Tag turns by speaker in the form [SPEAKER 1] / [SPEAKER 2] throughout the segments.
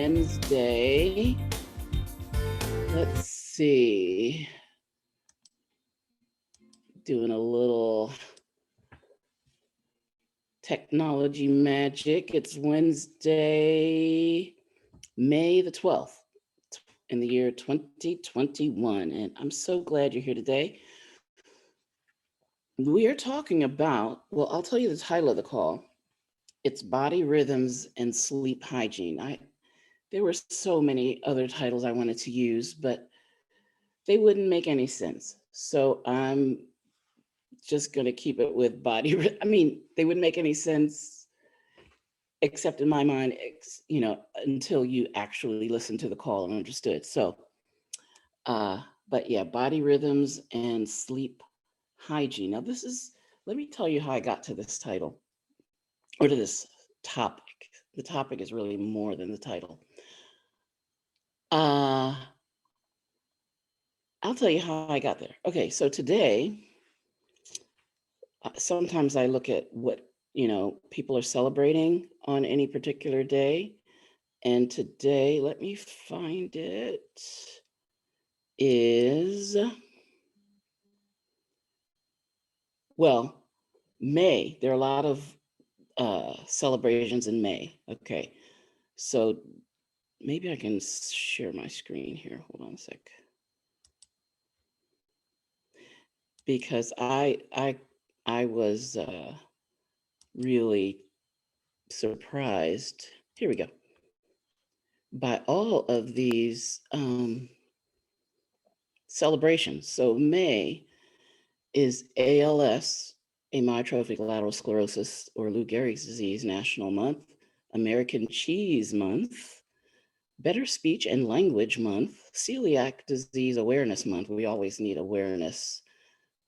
[SPEAKER 1] Wednesday. Let's see. Doing a little technology magic. It's Wednesday, May the 12th in the year 2021. And I'm so glad you're here today. We are talking about, well, I'll tell you the title of the call. It's Body Rhythms and Sleep Hygiene. There were so many other titles I wanted to use, but they wouldn't make any sense. So I'm just going to keep it with body. I mean, they wouldn't make any sense, except in my mind, until you actually listened to the call and understood. So, but yeah, body rhythms and sleep hygiene. Now, let me tell you how I got to this title or to this topic. The topic is really more than the title. I'll tell you how I got there. Okay, so today, sometimes I look at what, people are celebrating on any particular day. And today, let me find it, is, well, May. There are a lot of celebrations in May. Okay, so maybe I can share my screen here. Hold on a sec. Because I was really surprised. Here we go. By all of these celebrations. So May is ALS, amyotrophic lateral sclerosis, or Lou Gehrig's disease National Month, American Cheese Month, Better Speech and Language Month, Celiac Disease Awareness Month. We always need awareness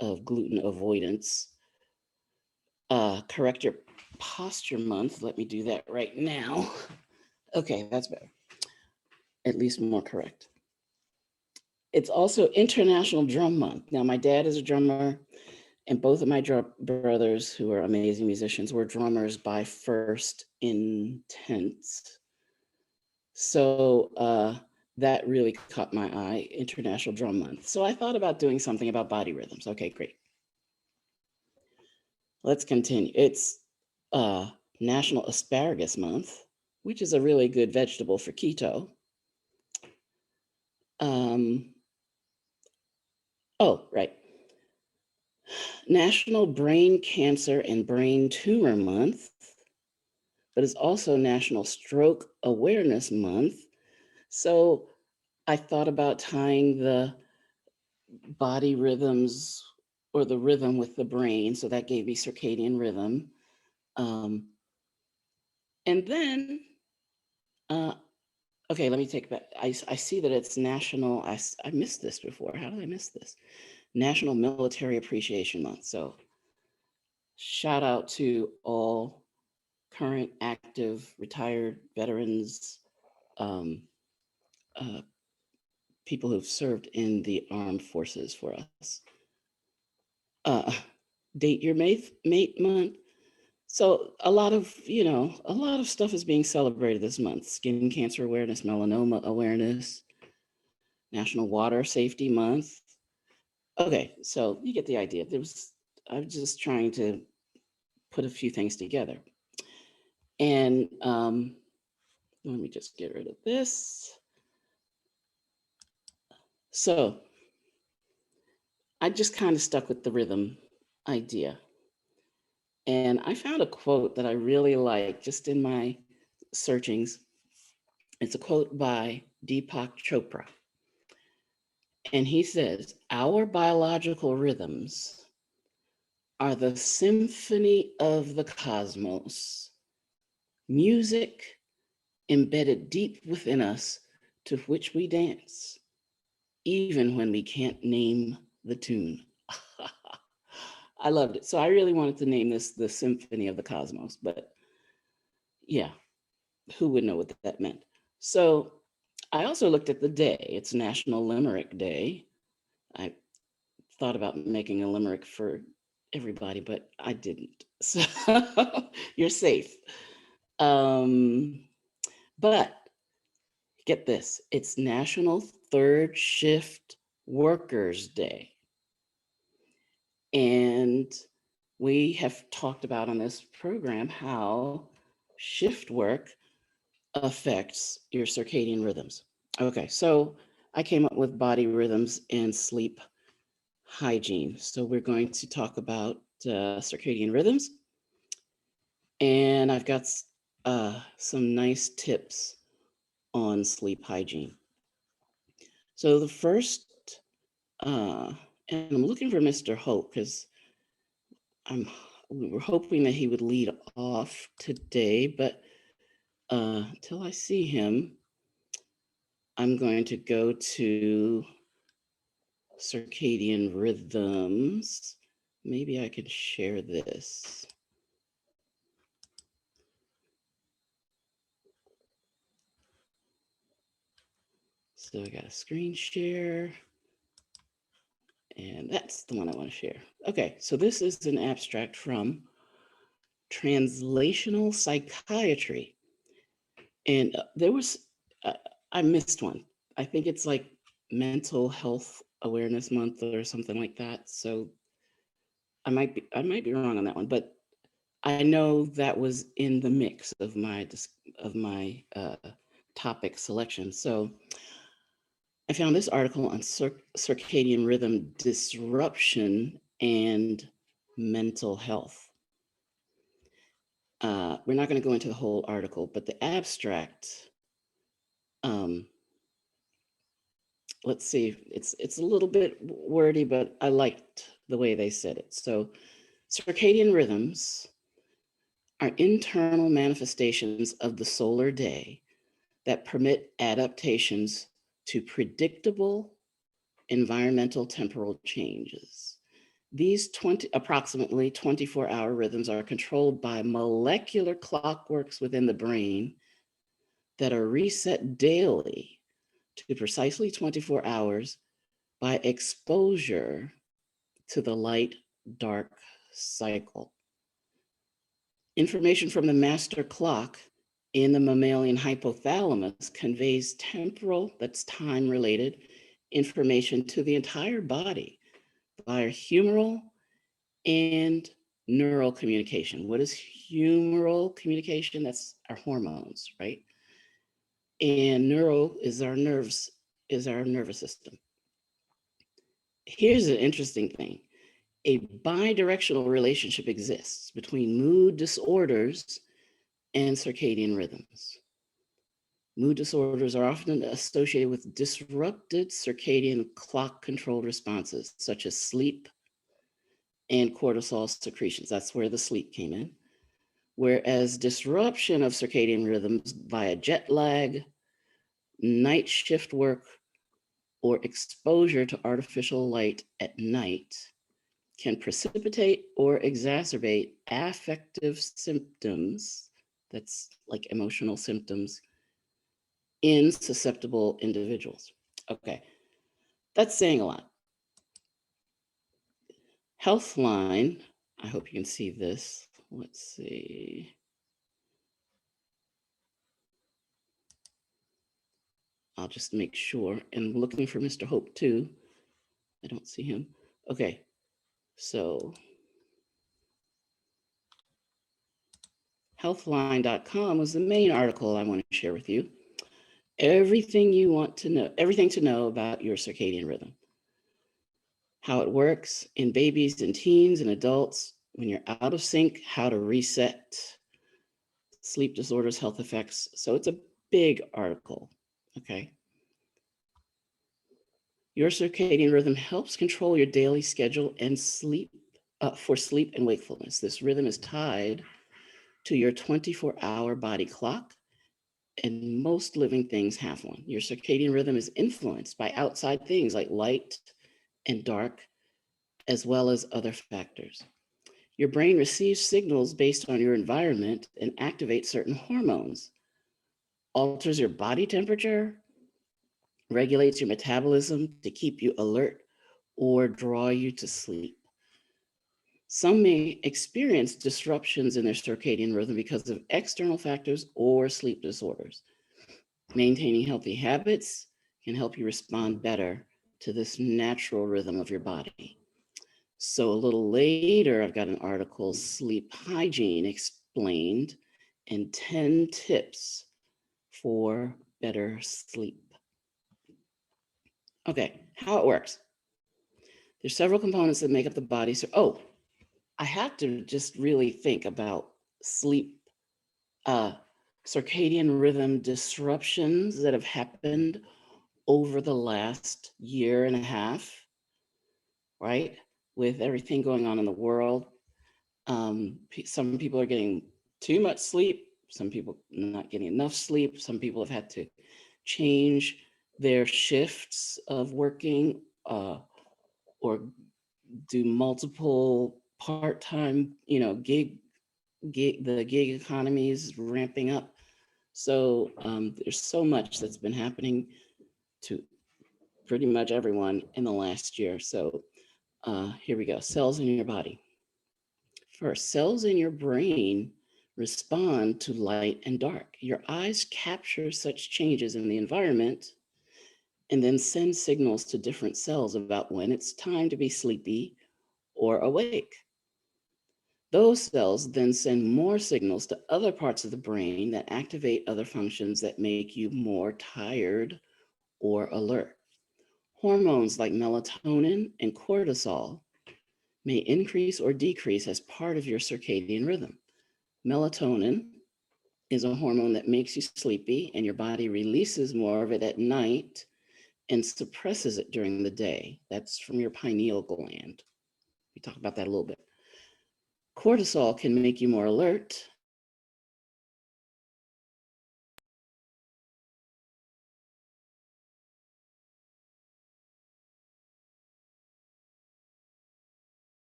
[SPEAKER 1] of gluten avoidance. Correct Your Posture Month. Let me do that right now. Okay, that's better. At least more correct. It's also International Drum Month. Now, my dad is a drummer, and both of my brothers, who are amazing musicians, were drummers by first intent. So that really caught my eye, International Drum Month. So I thought about doing something about body rhythms. Okay, great. Let's continue. It's National Asparagus Month, which is a really good vegetable for keto. Oh, right. National Brain Cancer and Brain Tumor Month, but it's also National Stroke Awareness Month. So I thought about tying the body rhythms or the rhythm with the brain. So that gave me circadian rhythm. And then, okay, let me take back. I see that it's national. I missed this before. How did I miss this? National Military Appreciation Month. So shout out to all current, active, retired veterans, people who've served in the armed forces for us. Date Your Mate Month. So a lot of stuff is being celebrated this month. Skin cancer awareness, melanoma awareness, National Water Safety Month. Okay, so you get the idea. I'm just trying to put a few things together. And let me just get rid of this. So I just kind of stuck with the rhythm idea. And I found a quote that I really like just in my searchings. It's a quote by Deepak Chopra. And he says, "Our biological rhythms are the symphony of the cosmos, music embedded deep within us to which we dance, even when we can't name the tune." I loved it. So I really wanted to name this the Symphony of the Cosmos, but yeah, who would know what that meant? So I also looked at the day. It's National Limerick Day. I thought about making a limerick for everybody, but I didn't. So you're safe. But Get this, it's National Third Shift Workers Day. And we have talked about on this program how shift work affects your circadian rhythms. Okay, so I came up with body rhythms and sleep hygiene. So we're going to talk about circadian rhythms. And I've got some nice tips on sleep hygiene. So the first, and I'm looking for Mr. Hope because we were hoping that he would lead off today, but until I see him, I'm going to go to circadian rhythms. Maybe I can share this. So I got a screen share, and that's the one I want to share. Okay, so this is an abstract from Translational Psychiatry. And there was, I missed one. I think it's like Mental Health Awareness Month or something like that. So I might be wrong on that one, but I know that was in the mix of my topic selection. So I found this article on circadian rhythm disruption and mental health. We're not going to go into the whole article, but the abstract, let's see, it's a little bit wordy, but I liked the way they said it. So circadian rhythms are internal manifestations of the solar day that permit adaptations to predictable environmental temporal changes. These approximately 24-hour rhythms are controlled by molecular clockworks within the brain that are reset daily to precisely 24 hours by exposure to the light-dark cycle. Information from the master clock in the mammalian hypothalamus conveys temporal, that's time-related, information to the entire body via humoral and neural communication. What is humoral communication? That's our hormones, right? And neural is our nerves, is our nervous system. Here's an interesting thing. A bidirectional relationship exists between mood disorders and circadian rhythms. Mood disorders are often associated with disrupted circadian clock-controlled responses, such as sleep and cortisol secretions. That's where the sleep came in. Whereas disruption of circadian rhythms via jet lag, night shift work, or exposure to artificial light at night can precipitate or exacerbate affective symptoms, that's like emotional symptoms, in susceptible individuals. Okay, that's saying a lot. Healthline, I hope you can see this. Let's see. I'll just make sure. And looking for Mr. Hope too. I don't see him. Okay, so healthline.com was the main article I want to share with you. Everything you want to know, everything to know about your circadian rhythm, how it works in babies and teens and adults, when you're out of sync, how to reset, sleep disorders, health effects. So it's a big article, okay? Your circadian rhythm helps control your daily schedule and sleep for sleep and wakefulness. This rhythm is tied to your 24-hour body clock, and most living things have one. Your circadian rhythm is influenced by outside things like light and dark, as well as other factors. Your brain receives signals based on your environment and activates certain hormones, alters your body temperature, regulates your metabolism to keep you alert or draw you to sleep. Some may experience disruptions in their circadian rhythm because of external factors or sleep disorders. Maintaining healthy habits can help you respond better to this natural rhythm of your body. So, a little later, I've got an article, Sleep Hygiene Explained, and 10 tips for better sleep. Okay, how it works. There's several components that make up the body. So, I have to just really think about sleep, uh, circadian rhythm disruptions that have happened over the last year and a half, right? With everything going on in the world. Some people are getting too much sleep, some people not getting enough sleep, some people have had to change their shifts of working or do multiple part-time, the gig economy is ramping up. So there's so much that's been happening to pretty much everyone in the last year. So here we go. Cells in your body. First, cells in your brain respond to light and dark. Your eyes capture such changes in the environment and then send signals to different cells about when it's time to be sleepy or awake. Those cells then send more signals to other parts of the brain that activate other functions that make you more tired or alert. Hormones like melatonin and cortisol may increase or decrease as part of your circadian rhythm. Melatonin is a hormone that makes you sleepy, and your body releases more of it at night and suppresses it during the day. That's from your pineal gland. We talk about that a little bit. Cortisol can make you more alert.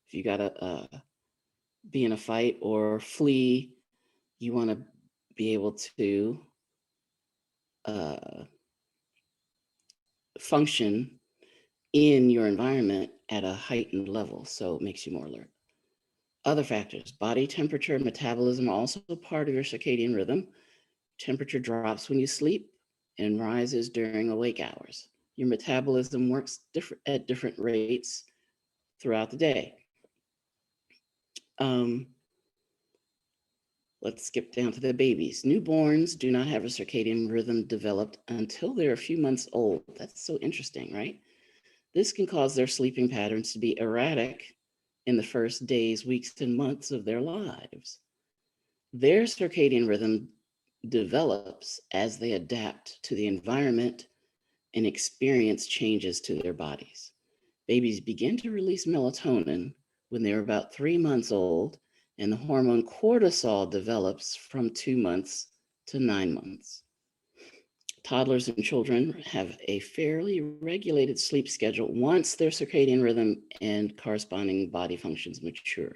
[SPEAKER 1] If you got to be in a fight or flee, you want to be able to uh, function in your environment at a heightened level. So it makes you more alert. Other factors, body temperature, metabolism are also part of your circadian rhythm. Temperature drops when you sleep and rises during awake hours. Your metabolism works at different rates throughout the day. Um, let's skip down to the babies. Newborns do not have a circadian rhythm developed until they're a few months old. That's so interesting, right? This can cause their sleeping patterns to be erratic in the first days, weeks, and months of their lives. Their circadian rhythm develops as they adapt to the environment and experience changes to their bodies. Babies begin to release melatonin when they're about 3 months old, and the hormone cortisol develops from 2 months to 9 months. Toddlers and children have a fairly regulated sleep schedule once their circadian rhythm and corresponding body functions mature.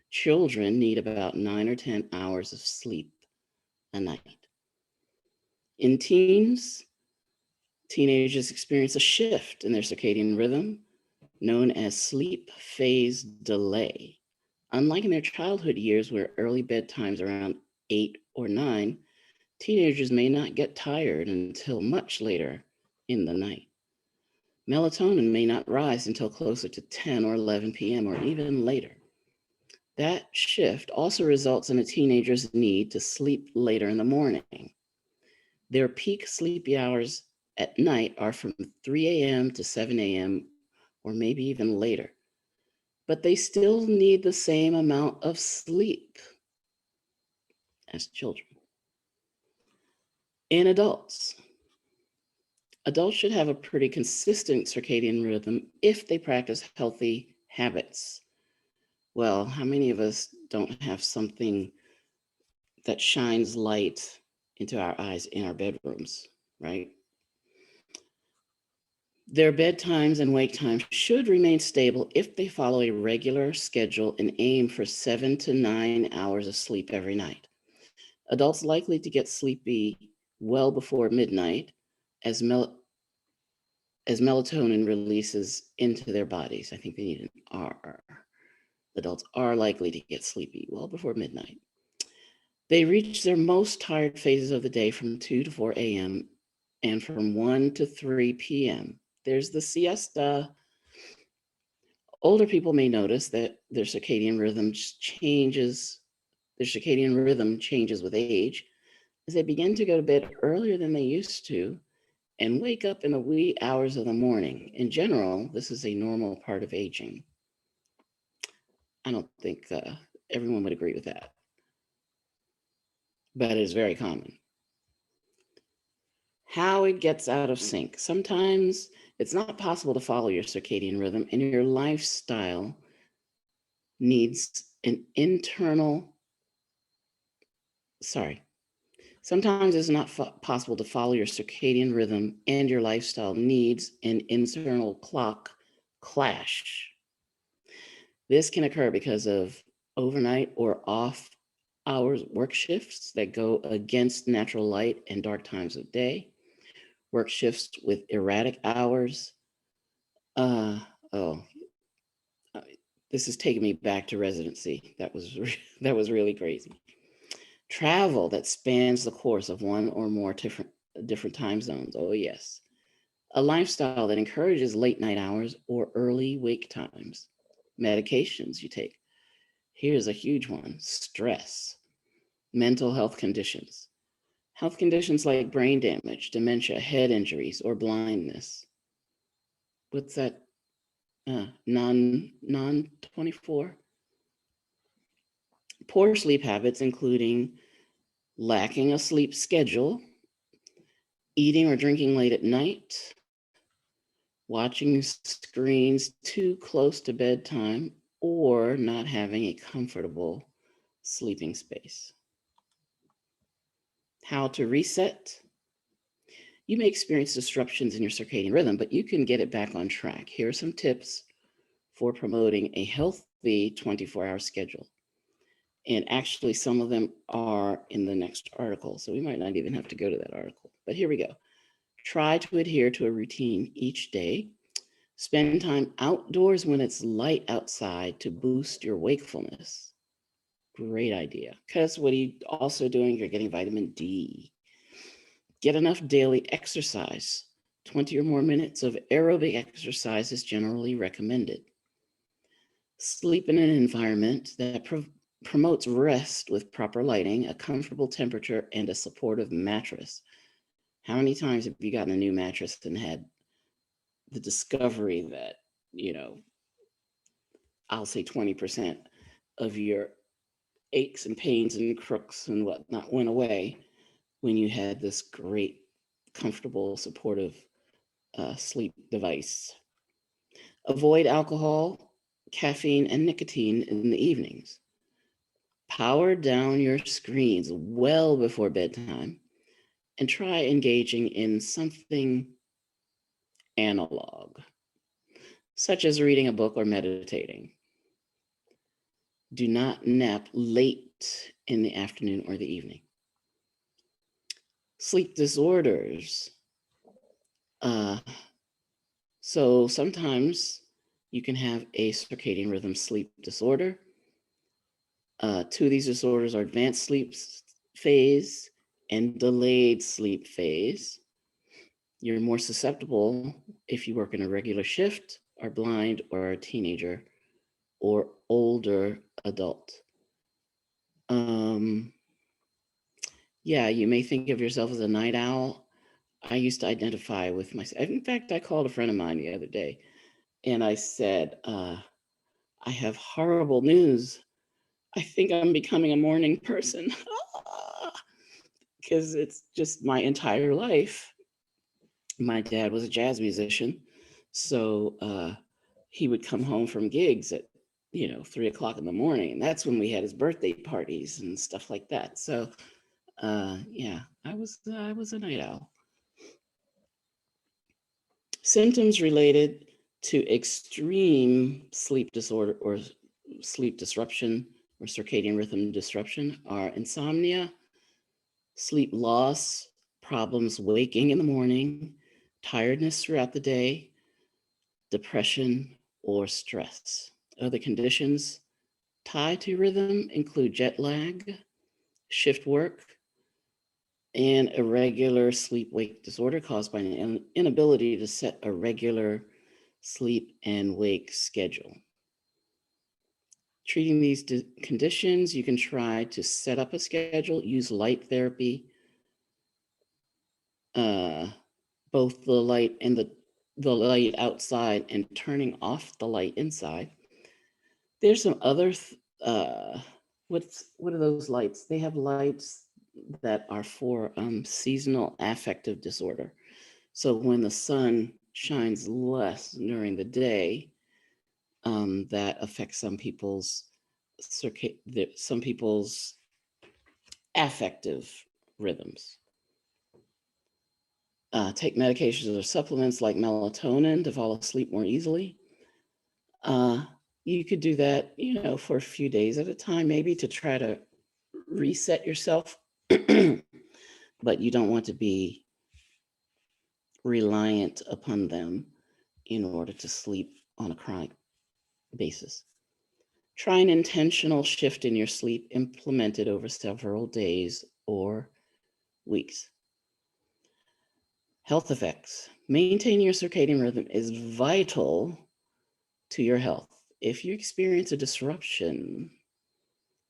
[SPEAKER 1] Children need about 9 or 10 hours of sleep a night. In teens, teenagers experience a shift in their circadian rhythm known as sleep phase delay. Unlike in their childhood years where early bedtimes around 8 or 9, teenagers may not get tired until much later in the night. Melatonin may not rise until closer to 10 or 11 p.m. or even later. That shift also results in a teenager's need to sleep later in the morning. Their peak sleepy hours at night are from 3 a.m. to 7 a.m. or maybe even later, but they still need the same amount of sleep as children. In adults, adults should have a pretty consistent circadian rhythm if they practice healthy habits. Well, how many of us don't have something that shines light into our eyes in our bedrooms, right? Their bedtimes and wake times should remain stable if they follow a regular schedule and aim for 7 to 9 hours of sleep every night. Adults likely to get sleepy well before midnight as, as melatonin releases into their bodies. I think they need an R. Adults are likely to get sleepy well before midnight. They reach their most tired phases of the day from 2 to 4 a.m. and from 1 to 3 p.m. There's the siesta. Older people may notice that their circadian rhythm changes with age as they begin to go to bed earlier than they used to and wake up in the wee hours of the morning. In general, this is a normal part of aging. I don't think everyone would agree with that, but it is very common. How it gets out of sync. Sometimes it's not possible to follow your circadian rhythm, and your lifestyle needs an internal, sorry. Sometimes it's not possible to follow your circadian rhythm, and your lifestyle needs an internal clock clash. This can occur because of overnight or off hours work shifts that go against natural light and dark times of day, work shifts with erratic hours. Uh, oh, uh, this is taking me back to residency. That was really crazy. Travel that spans the course of one or more different time zones. Oh yes. A lifestyle that encourages late night hours or early wake times. Medications you take. Here's a huge one: stress, mental health conditions. Health conditions like brain damage, dementia, head injuries, or blindness. What's that? Non 24. Poor sleep habits, including lacking a sleep schedule, eating or drinking late at night, watching screens too close to bedtime, or not having a comfortable sleeping space. How to reset. You may experience disruptions in your circadian rhythm, but you can get it back on track. Here are some tips for promoting a healthy 24-hour schedule. And actually, some of them are in the next article, so we might not even have to go to that article. But here we go. Try to adhere to a routine each day. Spend time outdoors when it's light outside to boost your wakefulness. Great idea. Because what are you also doing? You're getting vitamin D. Get enough daily exercise. 20 or more minutes of aerobic exercise is generally recommended. Sleep in an environment that promotes rest with proper lighting, a comfortable temperature, and a supportive mattress. How many times have you gotten a new mattress and had the discovery that, I'll say 20% of your aches and pains and crooks and whatnot went away when you had this great, comfortable, supportive sleep device? Avoid alcohol, caffeine, and nicotine in the evenings. Power down your screens well before bedtime and try engaging in something analog, such as reading a book or meditating. Do not nap late in the afternoon or the evening. Sleep disorders. So sometimes you can have a circadian rhythm sleep disorder. Two of these disorders are advanced sleep phase and delayed sleep phase. You're more susceptible if you work in a regular shift, are blind, or are a teenager or older adult. Yeah, you may think of yourself as a night owl. I used to identify with myself. In fact, I called a friend of mine the other day and I said, I have horrible news. I think I'm becoming a morning person because it's just my entire life. My dad was a jazz musician. So he would come home from gigs at 3 o'clock in the morning, and that's when we had his birthday parties and stuff like that. So yeah, I was a night owl. Symptoms related to extreme sleep disorder or sleep disruption or circadian rhythm disruption are insomnia, sleep loss, problems waking in the morning, tiredness throughout the day, depression, or stress. Other conditions tied to rhythm include jet lag, shift work, and irregular sleep-wake disorder caused by an inability to set a regular sleep and wake schedule. Treating these conditions, you can try to set up a schedule, use light therapy, both the light and the light outside and turning off the light inside. There's some other, what are those lights? They have lights that are for seasonal affective disorder. So when the sun shines less during the day, that affects some people's affective rhythms. Take medications or supplements like melatonin to fall asleep more easily. You could do that, for a few days at a time, maybe to try to reset yourself, but you don't want to be reliant upon them in order to sleep on a chronic basis. Try an intentional shift in your sleep implemented over several days or weeks. Health effects. Maintaining your circadian rhythm is vital to your health. If you experience a disruption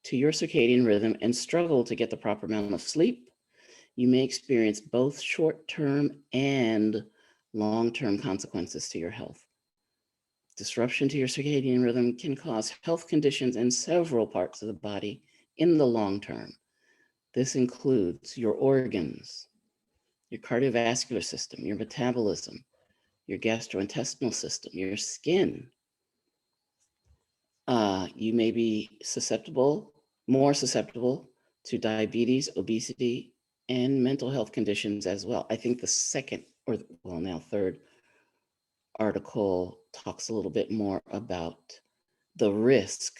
[SPEAKER 1] to your circadian rhythm and struggle to get the proper amount of sleep, you may experience both short-term and long-term consequences to your health. Disruption to your circadian rhythm can cause health conditions in several parts of the body in the long term. This includes your organs, your cardiovascular system, your metabolism, your gastrointestinal system, your skin. You may be more susceptible to diabetes, obesity, and mental health conditions as well. I think the second, now third article talks a little bit more about the risk.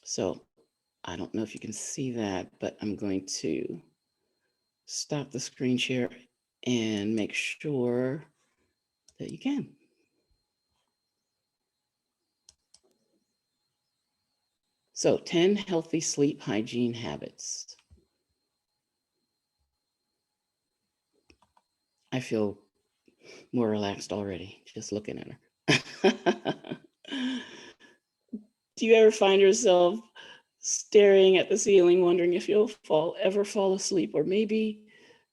[SPEAKER 1] So I don't know if you can see that, but I'm going to stop the screen share and make sure that you can. So 10 healthy sleep hygiene habits. I feel more relaxed already just looking at her. Do you ever find yourself staring at the ceiling, wondering if you'll ever fall asleep? Or maybe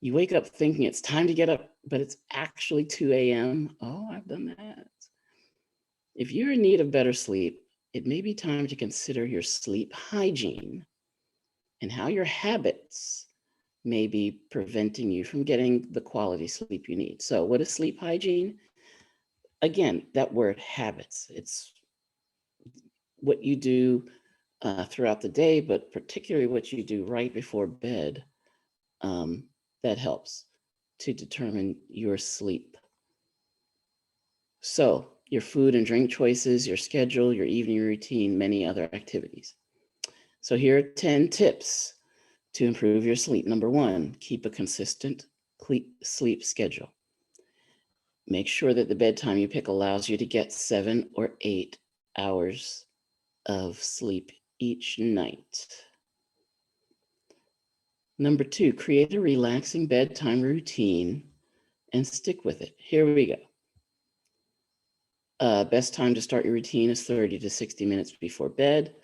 [SPEAKER 1] you wake up thinking it's time to get up, but it's actually 2 a.m. Oh, I've done that. If you're in need of better sleep, it may be time to consider your sleep hygiene and how your habits may be preventing you from getting the quality sleep you need. So what is sleep hygiene? Again, that word habits. It's what you do throughout the day, but particularly what you do right before bed, that helps to determine your sleep. So your food and drink choices, your schedule, your evening routine, many other activities. So here are 10 tips to improve your sleep. Number 1, keep a consistent sleep schedule. Make sure that the bedtime you pick allows you to get 7 or 8 hours of sleep each night. Number 2, create a relaxing bedtime routine and stick with it. Here we go. Best time to start your routine is 30 to 60 minutes before bed.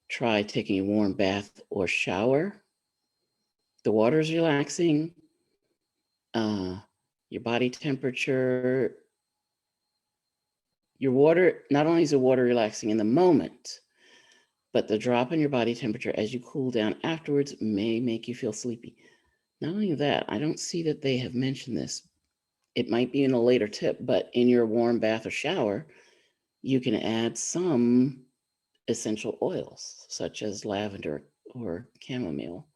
[SPEAKER 1] Try taking a warm bath or shower. The water is relaxing. Your body temperature, not only is the water relaxing in the moment, but the drop in your body temperature as you cool down afterwards may make you feel sleepy. Not only that, I don't see that they have mentioned this. It might be in a later tip, but in your warm bath or shower, you can add some essential oils, such as lavender or chamomile.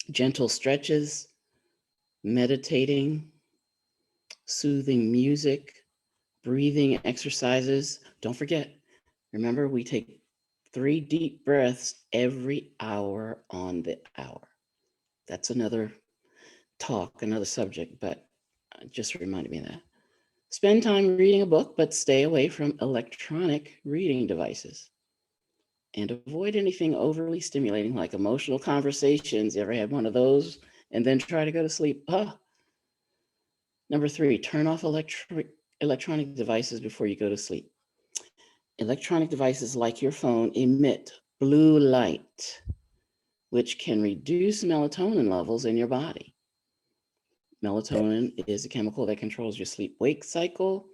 [SPEAKER 1] Gentle stretches, meditating, soothing music, breathing exercises. Don't forget, remember, we take 3 deep breaths every hour on the hour. That's another talk, another subject, but just reminded me of that. Spend time reading a book, but stay away from electronic reading devices. And avoid anything overly stimulating like emotional conversations. You ever had one of those and then try to go to sleep? Number 3, turn off electronic devices before you go to sleep. Electronic devices like your phone emit blue light, which can reduce melatonin levels in your body. Melatonin is a chemical that controls your sleep-wake cycle.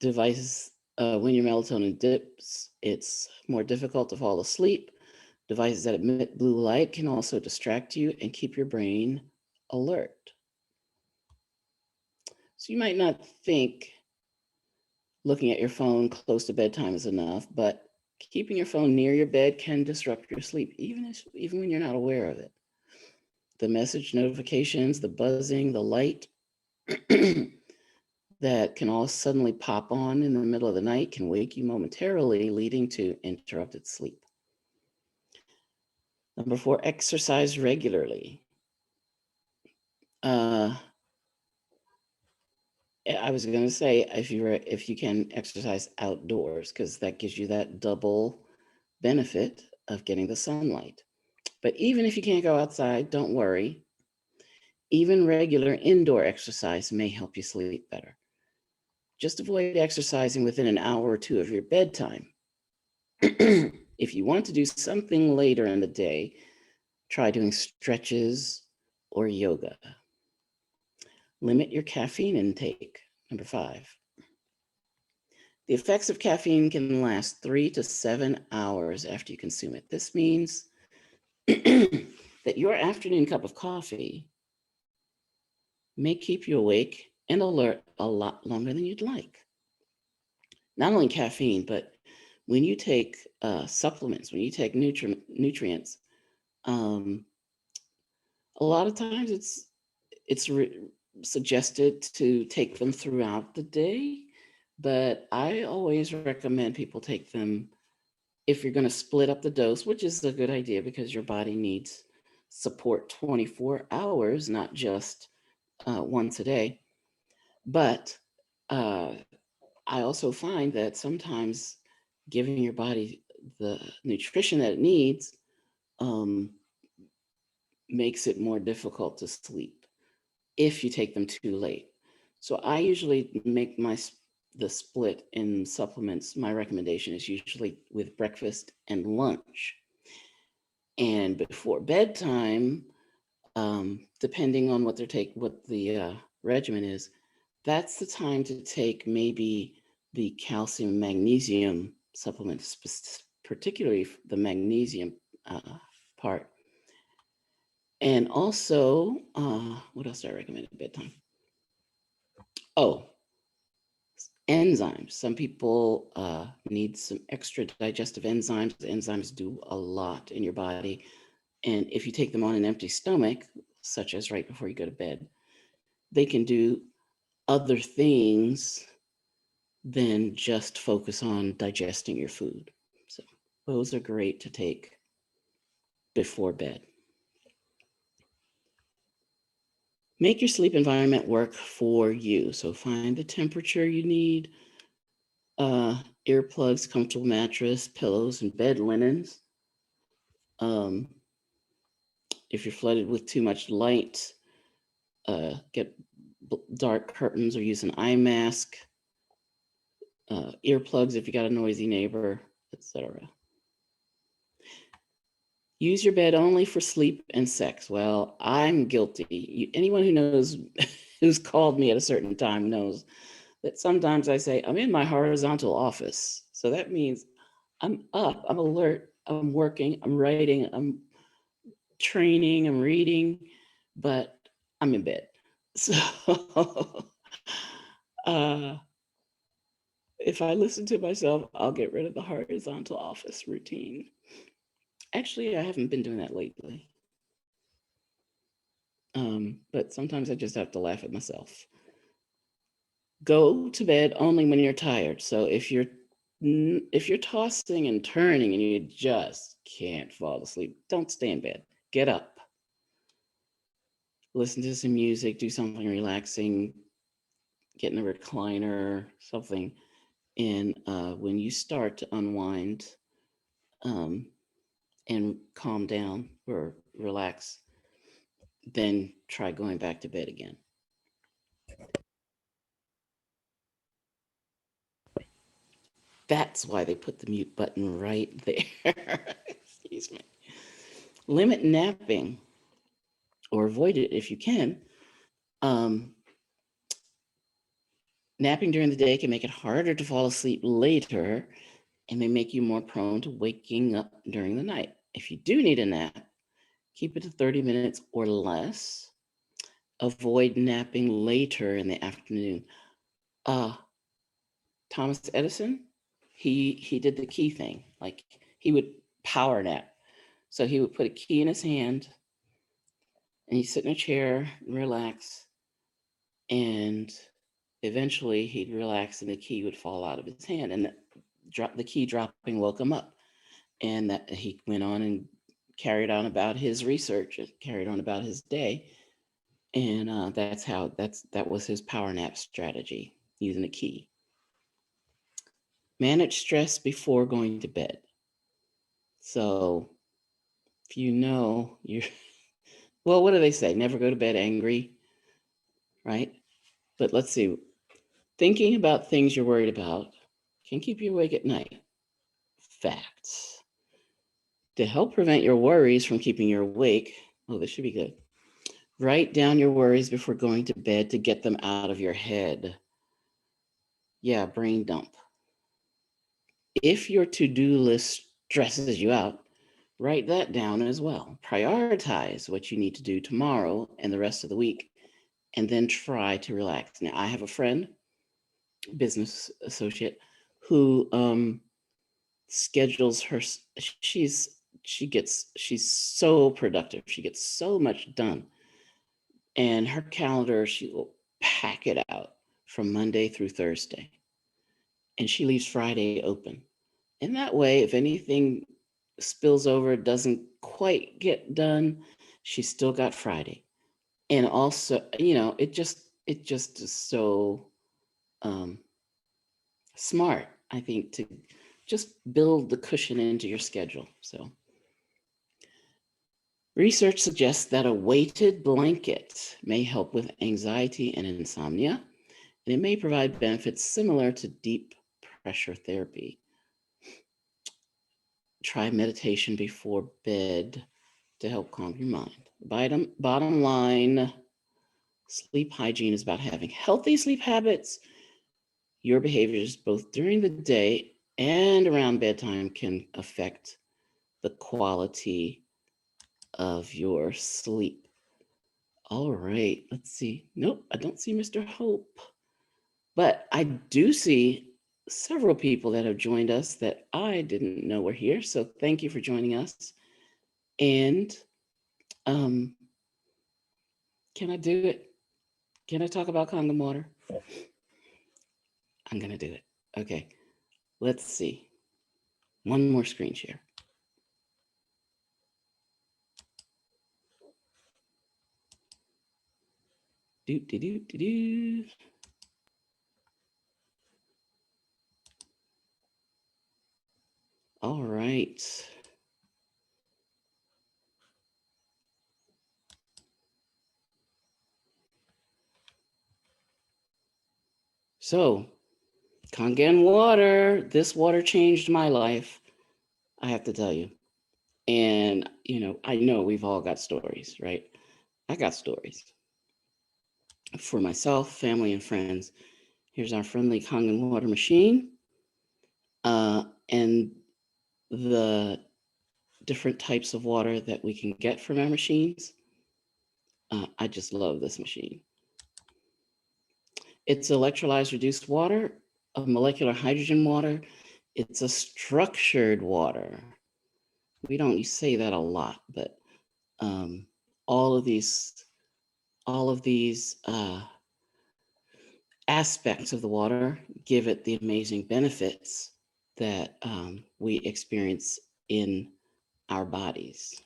[SPEAKER 1] When your melatonin dips, it's more difficult to fall asleep. Devices that emit blue light can also distract you and keep your brain alert. So you might not think looking at your phone close to bedtime is enough, but keeping your phone near your bed can disrupt your sleep, even when you're not aware of it. The message notifications, the buzzing, the light that can all suddenly pop on in the middle of the night can wake you momentarily, leading to interrupted sleep. Number 4, exercise regularly. I was going to say if you can exercise outdoors, because that gives you that double benefit of getting the sunlight. But even if you can't go outside, don't worry. Even regular indoor exercise may help you sleep better. Just avoid exercising within an hour or 2 of your bedtime. If you want to do something later in the day, try doing stretches or yoga. Limit your caffeine intake. Number 5. The effects of caffeine can last 3 to 7 hours after you consume it. This means that your afternoon cup of coffee may keep you awake and alert a lot longer than you'd like. Not only caffeine, but when you take supplements, when you take nutrients, a lot of times it's suggested to take them throughout the day, but I always recommend people take them if you're going to split up the dose, which is a good idea because your body needs support 24 hours, not just once a day. But I also find that sometimes giving your body the nutrition that it needs um, makes it more difficult to sleep if you take them too late. So I usually make the split in supplements. My recommendation is usually with breakfast and lunch. And before bedtime, depending on what the regimen is, that's the time to take maybe the calcium and magnesium supplements, particularly the magnesium part. And also, what else do I recommend at bedtime? Oh, enzymes. Some people need some extra digestive enzymes. Enzymes do a lot in your body. And if you take them on an empty stomach, such as right before you go to bed, they can do other things than just focus on digesting your food. So those are great to take before bed. Make your sleep environment work for you. So find the temperature you need, earplugs, comfortable mattress, pillows, and bed linens. If you're flooded with too much light, get dark curtains or use an eye mask, earplugs if you got a noisy neighbor, etc. Use your bed only for sleep and sex. Well, I'm guilty. Anyone who knows, who's called me at a certain time knows that sometimes I say, I'm in my horizontal office. So that means I'm up, I'm alert, I'm working, I'm writing, I'm training, I'm reading, but I'm in bed. So if I listen to myself, I'll get rid of the horizontal office routine. Actually, I haven't been doing that lately. But sometimes I just have to laugh at myself. Go to bed only when you're tired. So if you're tossing and turning and you just can't fall asleep, don't stay in bed. Get up. Listen to some music, do something relaxing, get in a recliner, something. And when you start to unwind um, and calm down or relax, then try going back to bed again. That's why they put the mute button right there. Excuse me. Limit napping or avoid it if you can. Um, Napping during the day can make it harder to fall asleep later and may make you more prone to waking up during the night. If you do need a nap, keep it to 30 minutes or less. Avoid napping later in the afternoon. Uh, Thomas Edison, he did the key thing. Like he would power nap. So he would put a key in his hand and he'd sit in a chair and relax. And eventually he'd relax and the key would fall out of his hand. And the key dropping woke him up. And that he went on and carried on about his research, carried on about his day. And that was his power nap strategy, using a key. Manage stress before going to bed. So if you know you're, well, what do they say? Never go to bed angry, right? But let's see. Thinking about things you're worried about can keep you awake at night. Facts. To help prevent your worries from keeping you awake, oh, this should be good. Write down your worries before going to bed to get them out of your head. Yeah, brain dump. If your to-do list stresses you out, write that down as well. Prioritize what you need to do tomorrow and the rest of the week, and then try to relax. Now, I have a friend, business associate, who schedules her. She's so productive. She gets so much done, and her calendar, she will pack it out from Monday through Thursday, and she leaves Friday open. And that way, if anything spills over, doesn't quite get done, she's still got Friday. And also, it just is so um, smart, I think, to just build the cushion into your schedule. So, research suggests that a weighted blanket may help with anxiety and insomnia, and it may provide benefits similar to deep pressure therapy. Try meditation before bed to help calm your mind. Bottom line, sleep hygiene is about having healthy sleep habits. Your behaviors, both during the day and around bedtime, can affect the quality of your sleep. All right, let's see. Nope, I don't see Mr. Hope, but I do see several people that have joined us that I didn't know were here. So thank you for joining us. And um, can I do it? Can I talk about Kangen water? I'm going to do it. Okay, let's see. One more screen share. Do, do, do, do, do. All right. So, Kangen water, this water changed my life, I have to tell you. And, I know we've all got stories, right? I got stories for myself, family, and friends. Here's our friendly Kangen water machine and the different types of water that we can get from our machines. I just love this machine. It's electrolyzed reduced water, a molecular hydrogen water. It's a structured water. We don't say that a lot, but um, all of these aspects of the water give it the amazing benefits that we experience in our bodies.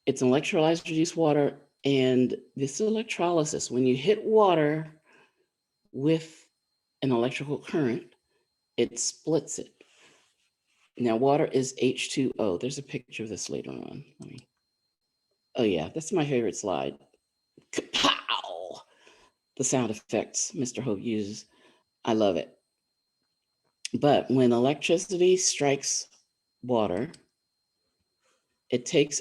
[SPEAKER 1] It's an electrolyzed reduced water. And this electrolysis, when you hit water with an electrical current, it splits it. Now, water is H2O. There's a picture of this later on. Oh yeah, that's my favorite slide. Kapow! The sound effects Mr. Hope uses. I love it. But when electricity strikes water, it takes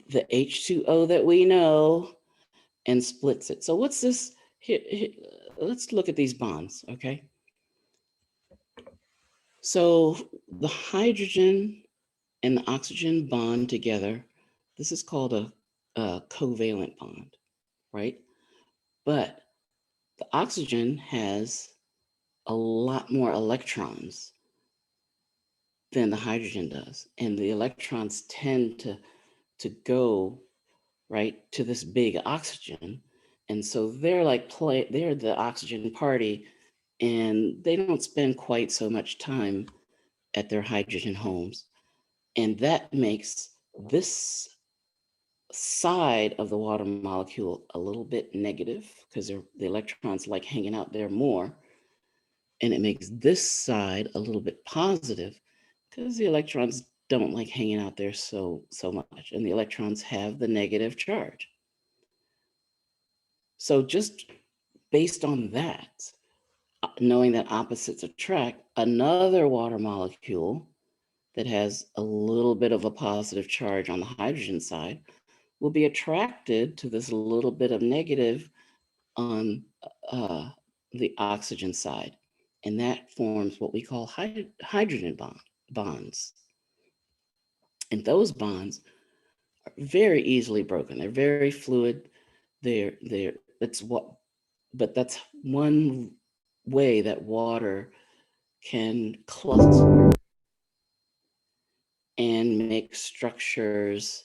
[SPEAKER 1] the H2O that we know and splits it. So what's this? Let's look at these bonds, okay? So the hydrogen and the oxygen bond together. This is called a covalent bond, right? But the oxygen has a lot more electrons than the hydrogen does. And the electrons tend to go right to this big oxygen. And so they're they're the oxygen party, and they don't spend quite so much time at their hydrogen homes. And that makes this side of the water molecule a little bit negative because the electrons like hanging out there more. And it makes this side a little bit positive because the electrons don't like hanging out there so much. And the electrons have the negative charge. So just based on that, knowing that opposites attract, another water molecule that has a little bit of a positive charge on the hydrogen side will be attracted to this little bit of negative on the oxygen side. And that forms what we call hydrogen bonds. And those bonds are very easily broken. They're very fluid. That's what, but that's one way that water can cluster and make structures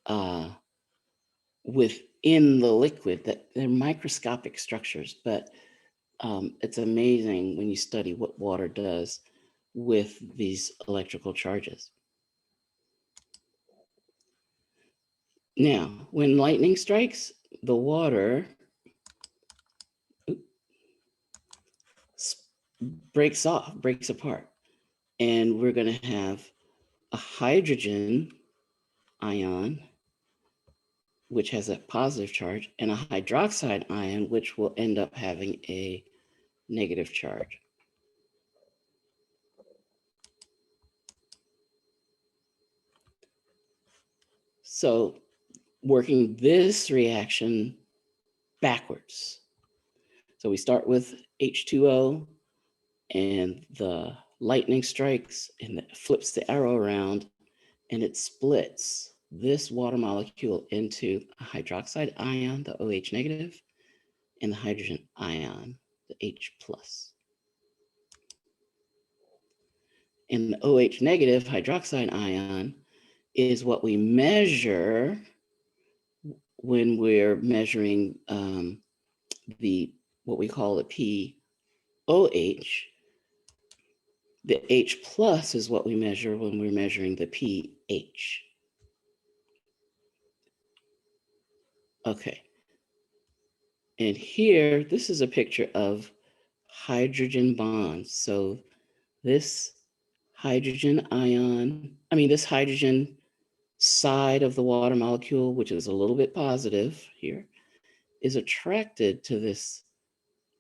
[SPEAKER 1] uh, within the liquid that they're microscopic structures, but it's amazing when you study what water does with these electrical charges. Now, when lightning strikes, the water breaks apart, and we're going to have a hydrogen ion, which has a positive charge, and a hydroxide ion, which will end up having a negative charge. So working this reaction backwards. So we start with H2O, and the lightning strikes and it flips the arrow around, and it splits this water molecule into a hydroxide ion, the OH negative, and the hydrogen ion, the H plus. And the OH negative hydroxide ion is what we measure when we're measuring what we call the POH. The H plus is what we measure when we're measuring the pH. Okay. And here, this is a picture of hydrogen bonds. So this this hydrogen side of the water molecule, which is a little bit positive here, is attracted to this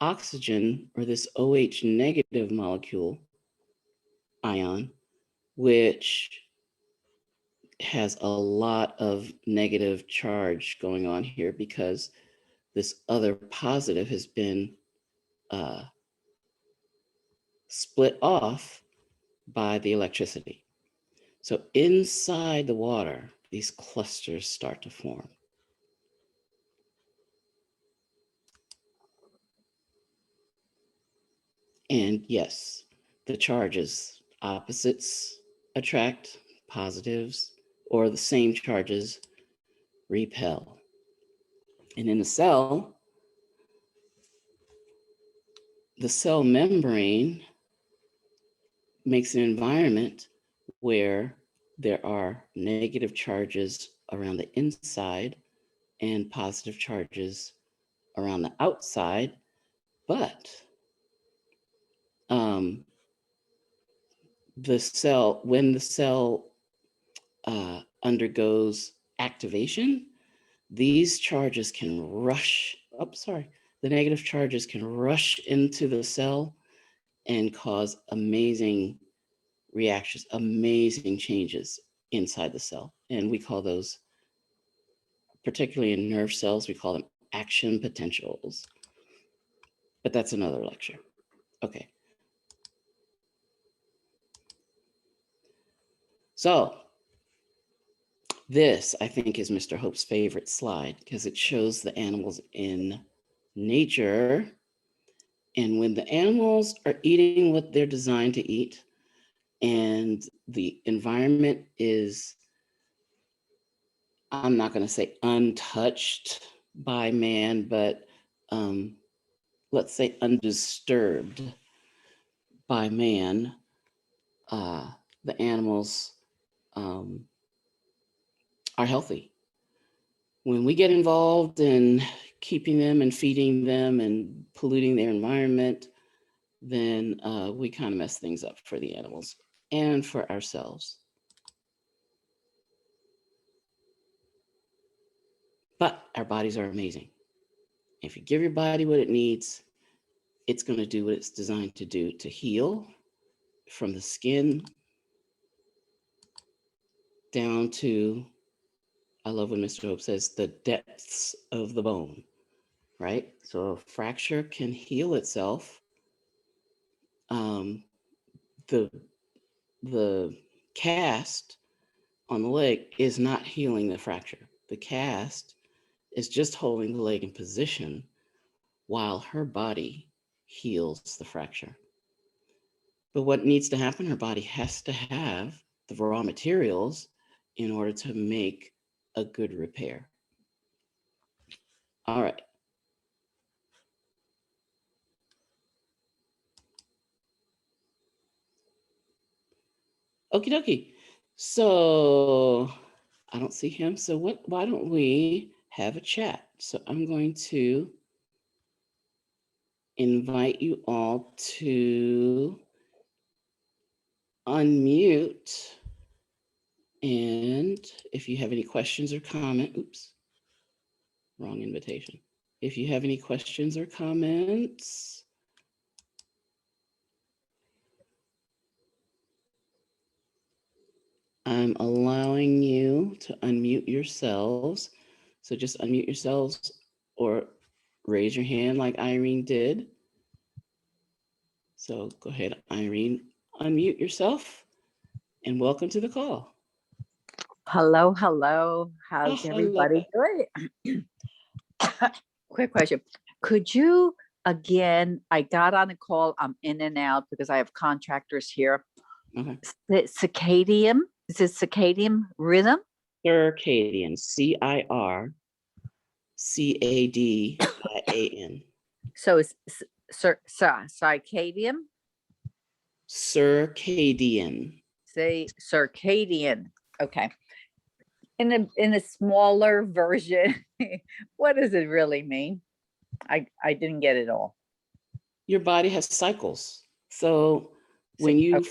[SPEAKER 1] oxygen or this OH negative molecule ion, which has a lot of negative charge going on here because this other positive has been split off by the electricity. So inside the water, these clusters start to form. And yes, the charges, opposites attract, positives, or the same charges repel. And in a cell, the cell membrane makes an environment where there are negative charges around the inside and positive charges around the outside. But when the cell undergoes activation, these charges can rush, the negative charges can rush into the cell and cause amazing reactions, amazing changes inside the cell. And we call those, particularly in nerve cells, we call them action potentials. But that's another lecture. Okay. So this, I think, is Mr. Hope's favorite slide because it shows the animals in nature. And when the animals are eating what they're designed to eat, and the environment is, I'm not going to say untouched by man, but let's say undisturbed by man, the animals are healthy. When we get involved in keeping them and feeding them and polluting their environment, then we kind of mess things up for the animals and for ourselves. But our bodies are amazing. If you give your body what it needs, it's going to do what it's designed to do, to heal from the skin down to, I love when Mr. Hope says, the depths of the bone, right? So a fracture can heal itself. The cast on the leg is not healing the fracture. The cast is just holding the leg in position while her body heals the fracture. But what needs to happen, her body has to have the raw materials in order to make a good repair. All right. Okie dokie. So I don't see him. So why don't we have a chat? So I'm going to invite you all to unmute. And if you have any questions or comments, wrong invitation. If you have any questions or comments, I'm allowing you to unmute yourselves. So just unmute yourselves or raise your hand like Irene did. So go ahead, Irene, unmute yourself and welcome to the call.
[SPEAKER 2] Hello, hello. How's everybody doing? Quick question. Could you, again, I got on a call, I'm in and out because I have contractors here.
[SPEAKER 1] Okay.
[SPEAKER 2] Circadian, is it circadian rhythm?
[SPEAKER 1] Circadian, Circadian.
[SPEAKER 2] So it's circadian?
[SPEAKER 1] Circadian.
[SPEAKER 2] Say circadian. Okay. In a smaller version, what does it really mean? I didn't get it all.
[SPEAKER 1] Your body has cycles. So when you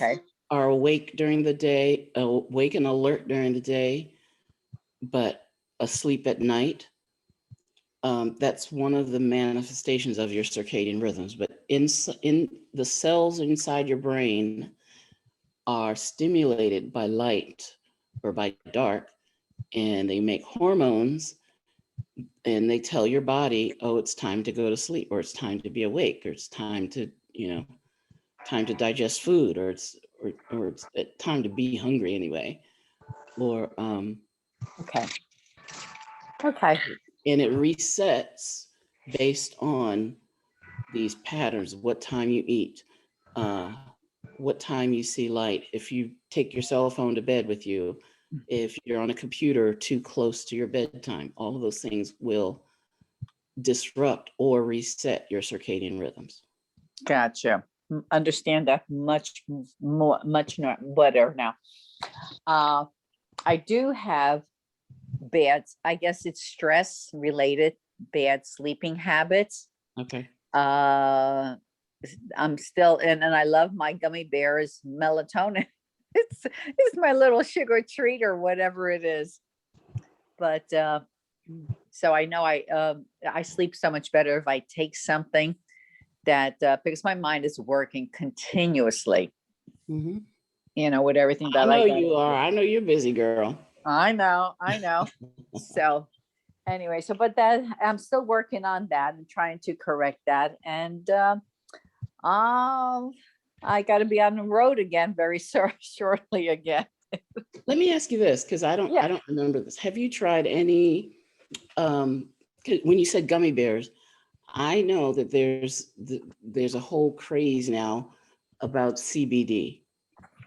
[SPEAKER 1] are awake during the day, awake and alert during the day, but asleep at night, that's one of the manifestations of your circadian rhythms. But in the cells inside your brain are stimulated by light or by dark, and they make hormones, and they tell your body, oh, it's time to go to sleep, or it's time to be awake, or it's time to, time to digest food, or it's time to be hungry anyway, or
[SPEAKER 2] okay.
[SPEAKER 1] And it resets based on these patterns of what time you eat, what time you see light, if you take your cell phone to bed with you, if you're on a computer too close to your bedtime, all of those things will disrupt or reset your circadian rhythms.
[SPEAKER 2] Gotcha. Understand that much better now. I do have I guess it's stress related, bad sleeping habits.
[SPEAKER 1] Okay.
[SPEAKER 2] I'm still in, and I love my gummy bears melatonin. It's my little sugar treat or whatever it is. But so I know I sleep so much better if I take something that because my mind is working continuously,
[SPEAKER 1] Mm-hmm.
[SPEAKER 2] with everything
[SPEAKER 1] I
[SPEAKER 2] that I
[SPEAKER 1] know
[SPEAKER 2] got.
[SPEAKER 1] you are. I know you're busy, girl.
[SPEAKER 2] I know. So anyway, but that I'm still working on that and trying to correct that. And I got to be on the road again very shortly again.
[SPEAKER 1] Let me ask you this, because I
[SPEAKER 2] Yeah.
[SPEAKER 1] don't remember this. Have you tried any? 'Cause when you said gummy bears, I know that there's a whole craze now about CBD,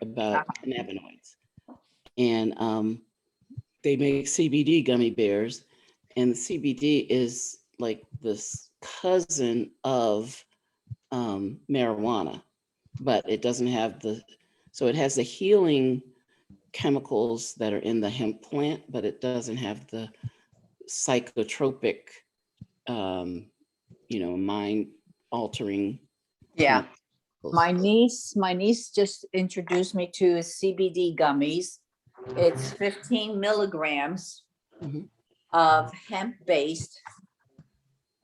[SPEAKER 1] about cannabinoids, and they make CBD gummy bears, and the CBD is like this cousin of marijuana, but it doesn't have so it has the healing chemicals that are in the hemp plant, but it doesn't have the psychotropic, mind altering.
[SPEAKER 2] Yeah.
[SPEAKER 1] Chemicals.
[SPEAKER 2] My niece just introduced me to CBD gummies. It's 15 milligrams
[SPEAKER 1] Mhm.
[SPEAKER 2] of hemp-based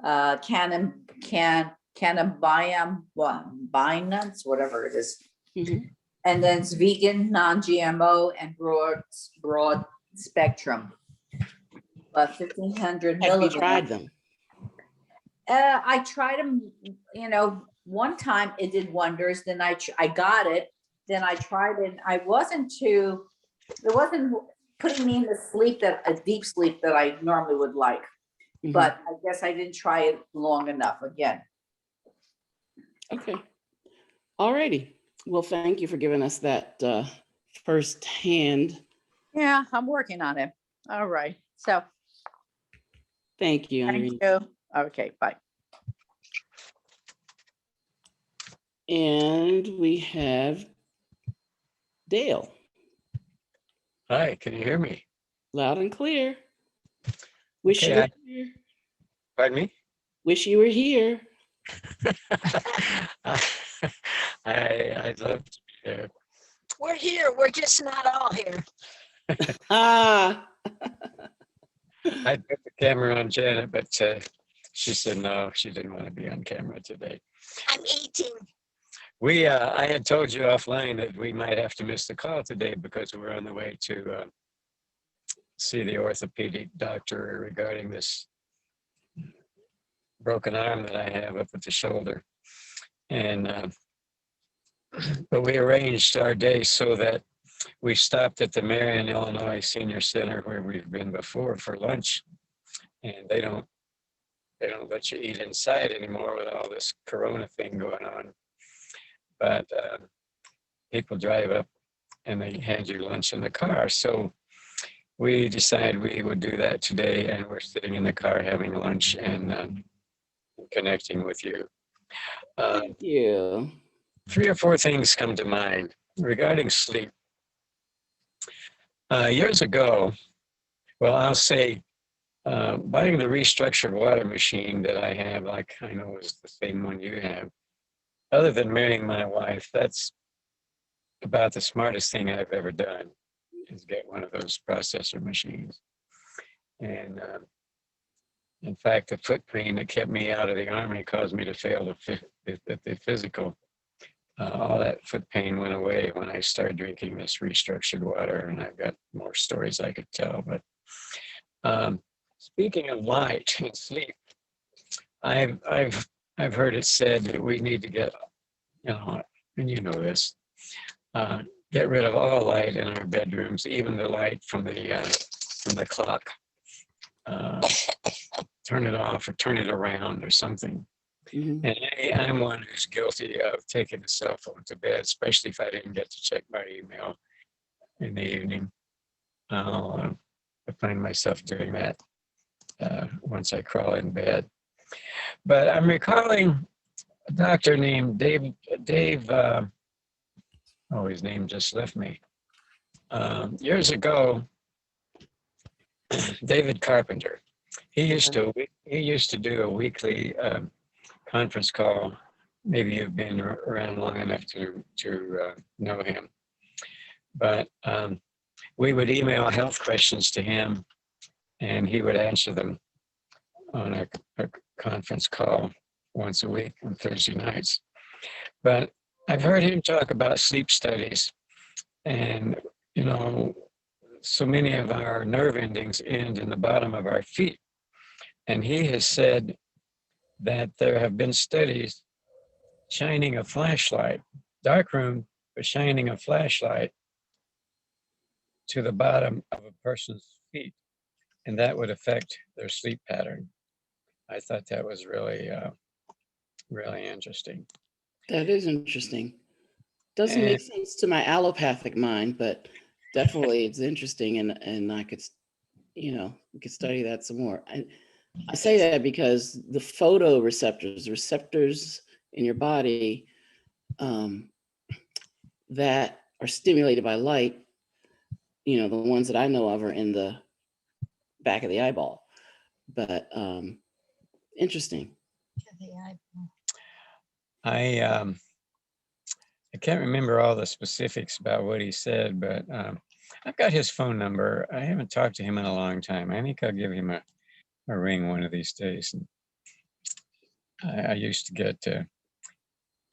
[SPEAKER 2] cannabinoids, whatever it is.
[SPEAKER 1] Mhm.
[SPEAKER 2] And then it's vegan, non-GMO, and broad spectrum. 1,500
[SPEAKER 1] Have you
[SPEAKER 2] milligrams.
[SPEAKER 1] tried them?
[SPEAKER 2] I tried them, one time it did wonders. Then I got it. Then I tried it. It wasn't putting me in a deep sleep that I normally would like.
[SPEAKER 1] Mhm.
[SPEAKER 2] But I guess I didn't try it long enough again.
[SPEAKER 1] Okay. All righty. Well, thank you for giving us that firsthand.
[SPEAKER 2] Yeah, I'm working on it. All right. So
[SPEAKER 1] Thank you,
[SPEAKER 2] thank
[SPEAKER 1] Irene.
[SPEAKER 2] you. Okay, bye.
[SPEAKER 1] And we have Dale.
[SPEAKER 3] Hi, can you hear me?
[SPEAKER 1] Loud and clear. Wish
[SPEAKER 3] Okay,
[SPEAKER 1] you were here.
[SPEAKER 3] Pardon me?
[SPEAKER 1] Wish you were here.
[SPEAKER 3] I'd love to be there. We're here. We're just not all here.
[SPEAKER 1] Ah.
[SPEAKER 3] I put the camera on Janet, but she said no, she didn't want to be on camera today. I'm eating. I had told you offline that we might have to miss the call today because we're on the way to see the orthopedic doctor regarding this broken arm that I have up at the shoulder. And but we arranged our day so that we stopped at the Marion, Illinois Senior Center where we've been before for lunch, and they don't let you eat inside anymore with all this Corona thing going on. But people drive up and they hand you lunch in the car. So we decided we would do that today, and we're sitting in the car having lunch and connecting with you.
[SPEAKER 1] Thank you.
[SPEAKER 3] 3 or 4 things come to mind regarding sleep. Years ago, well, I'll say buying the restructured water machine that I have, like I know is the same one you have, other than marrying my wife, that's about the smartest thing I've ever done, is get one of those processor machines. And in fact, the foot pain that kept me out of the Army caused me to fail the physical. All that foot pain went away when I started drinking this restructured water, and I've got more stories I could tell. But speaking of light and sleep, I've heard it said that we need to get, and you know this, get rid of all light in our bedrooms, even the light from the clock. Turn it off or turn it around or something.
[SPEAKER 1] Mhm.
[SPEAKER 3] And I'm one who's guilty of taking a cell phone to bed, especially if I didn't get to check my email in the evening. I find myself doing that once I crawl in bed. But I'm recalling a doctor named Dave. His name just left me. Years ago, David Carpenter. He used to do a weekly conference call. Maybe you've been around long enough to know him. But we would email health questions to him, and he would answer them on a conference call once a week on Thursday nights. But I've heard him talk about sleep studies, and so many of our nerve endings end in the bottom of our feet. And he has said that there have been studies shining a flashlight, dark room, but shining a flashlight to the bottom of a person's feet, and that would affect their sleep pattern. I thought that was really, really interesting.
[SPEAKER 1] That is interesting. Doesn't make sense to my allopathic mind, but definitely it's interesting, and I could, we could study that some more. I say that because the receptors in your body that are stimulated by light, the ones that I know of are in the back of the eyeball. But interesting.
[SPEAKER 3] I can't remember all the specifics about what he said, but I've got his phone number. I haven't talked to him in a long time. I think I'll give him a ring one of these days. And I used to get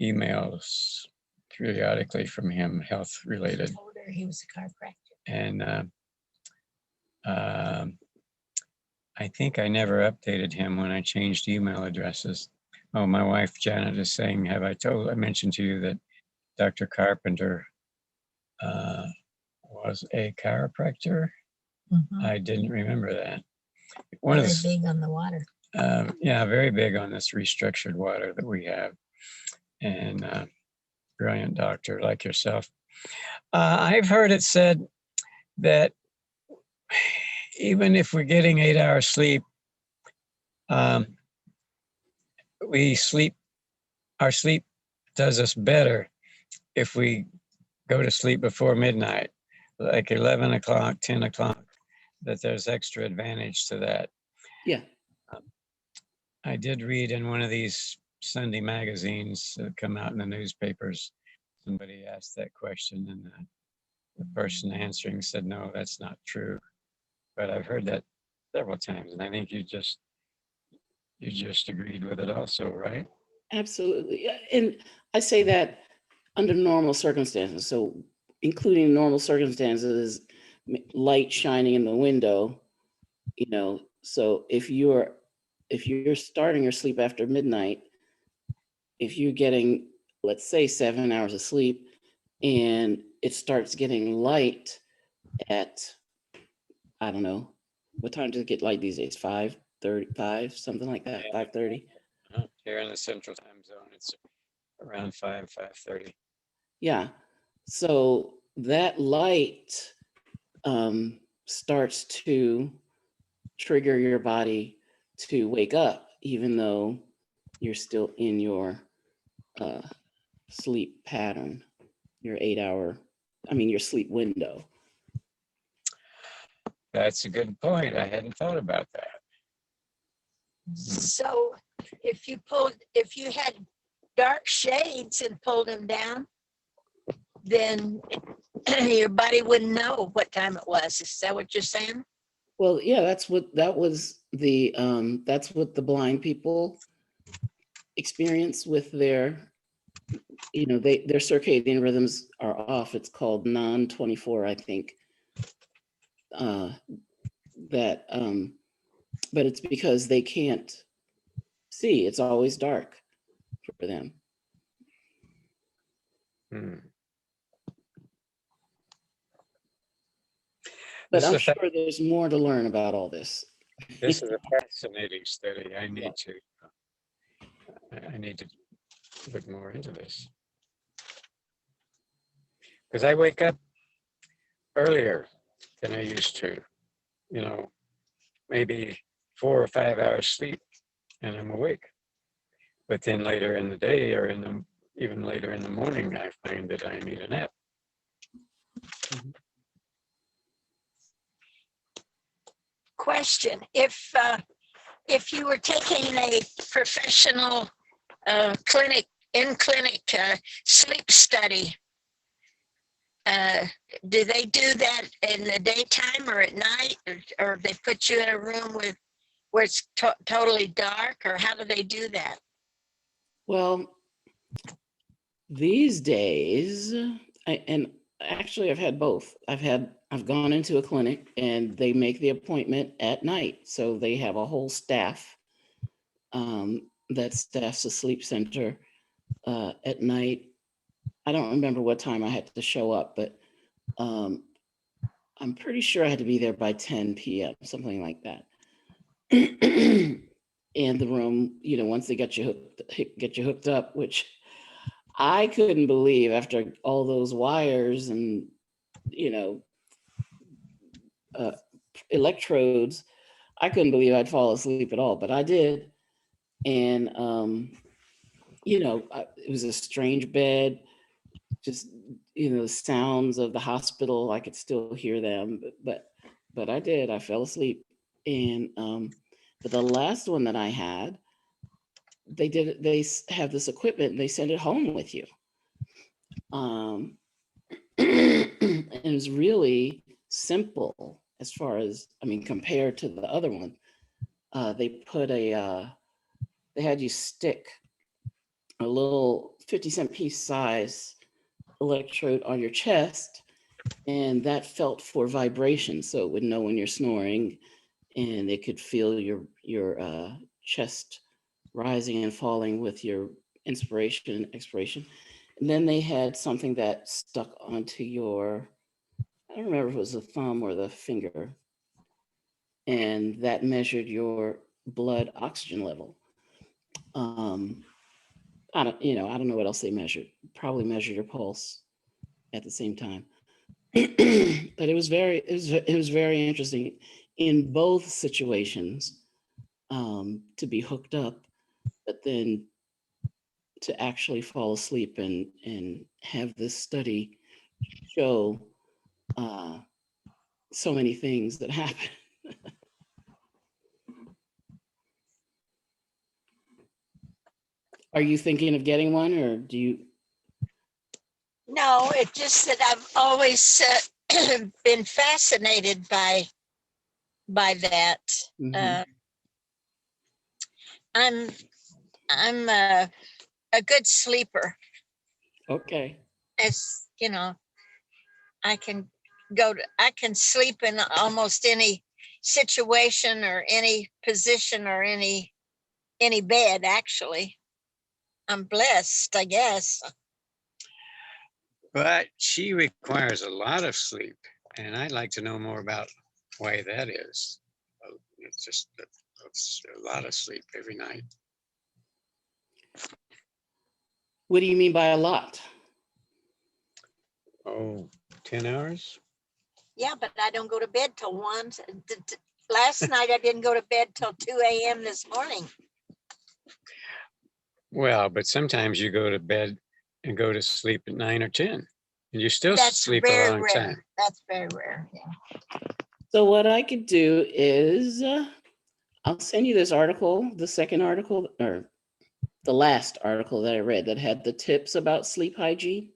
[SPEAKER 3] emails periodically from him, health related.
[SPEAKER 4] He was a chiropractor.
[SPEAKER 3] And I think I never updated him when I changed email addresses. Oh, my wife Janet is saying, I mentioned to you that Dr. Carpenter was a chiropractor?
[SPEAKER 4] Mm-hmm.
[SPEAKER 3] I didn't remember that.
[SPEAKER 4] Very big on the water.
[SPEAKER 3] Yeah, very big on this restructured water that we have. And brilliant doctor like yourself. I've heard it said that even if we're getting 8 hours sleep, our sleep does us better if we go to sleep before midnight, like 11 o'clock, 10 o'clock, that there's extra advantage to that.
[SPEAKER 1] Yeah.
[SPEAKER 3] I did read in one of these Sunday magazines that come out in the newspapers, somebody asked that question, and the person answering said, no, that's not true. But I've heard that several times, and I think you just agreed with it also, right?
[SPEAKER 1] Absolutely. And I say that under normal circumstances. So including normal circumstances, light shining in the window, so if you're starting your sleep after midnight, if you're getting, let's say, 7 hours of sleep, and it starts getting light at, I don't know, what time does it get light these days? 5:35, something like that, 5:30?
[SPEAKER 3] Here in the Central Time Zone, it's around 5:30.
[SPEAKER 1] Yeah. So that light starts to trigger your body to wake up, even though you're still in your sleep pattern, your your sleep window.
[SPEAKER 3] That's a good point. I hadn't thought about that.
[SPEAKER 4] So if you had dark shades and pulled them down, then your body wouldn't know what time it was. Is that what you're saying?
[SPEAKER 1] Well, yeah, that's what the blind people experience with their, their circadian rhythms are off. It's called non-24, I think. But it's because they can't see. It's always dark for them. But I'm sure there's more to learn about all this.
[SPEAKER 3] This is a fascinating study. I need to look more into this. Because I wake up earlier than I used to, maybe 4 or 5 hours sleep and I'm awake. But then later in the day or even later in the morning, I find that I need a nap.
[SPEAKER 4] question. If you were taking a professional clinic sleep study, do they do that in the daytime or at night, or they put you in a room where it's totally dark, or how do they do that?
[SPEAKER 1] Well, these days, and actually I've had both. I've gone into a clinic and they make the appointment at night. So they have a whole staff that staffs a sleep center at night. I don't remember what time I had to show up, but I'm pretty sure I had to be there by 10 p.m., something like that. And the room, once they get you hooked up, which I couldn't believe after all those wires and, electrodes, I couldn't believe I'd fall asleep at all, but I did. And, it was a strange bed, just, the sounds of the hospital, I could still hear them, but I did, I fell asleep. And, but the last one that I had, they have this equipment, they send it home with you. And it was really simple as far as, compared to the other one. They had you stick a little 50-cent piece size electrode on your chest, and that felt for vibration. So it would know when you're snoring, and it could feel your chest rising and falling with your inspiration and expiration. And then they had something that stuck onto your, I don't remember if it was the thumb or the finger, and that measured your blood oxygen level. I don't know what else they measured. Probably measured your pulse at the same time. But it was very interesting in both situations, to be hooked up, but then to actually fall asleep and have this study show so many things that happen. Are you thinking of getting one, or do you?
[SPEAKER 4] No, it's just that I've always been fascinated by that.
[SPEAKER 1] Mhm.
[SPEAKER 4] I'm a good sleeper.
[SPEAKER 1] Okay.
[SPEAKER 4] As you know, I can sleep in almost any situation or any position or any bed. Actually, I'm blessed, I guess.
[SPEAKER 3] But she requires a lot of sleep, and I'd like to know more about why that is. It's just it's a lot of sleep every night.
[SPEAKER 1] What do you mean by a lot?
[SPEAKER 3] Oh, 10 hours?
[SPEAKER 4] Yeah, but I don't go to bed till 1. Last night I didn't go to bed till 2 a.m. this morning.
[SPEAKER 3] Well, but sometimes you go to bed and go to sleep at 9 or 10, and you still
[SPEAKER 4] That's
[SPEAKER 3] sleep
[SPEAKER 4] very
[SPEAKER 3] a long
[SPEAKER 4] rare.
[SPEAKER 3] time.
[SPEAKER 4] That's very rare. Yeah.
[SPEAKER 1] So what I could do is I'll send you this article, the second article, or the last article that I read that had the tips about sleep hygiene.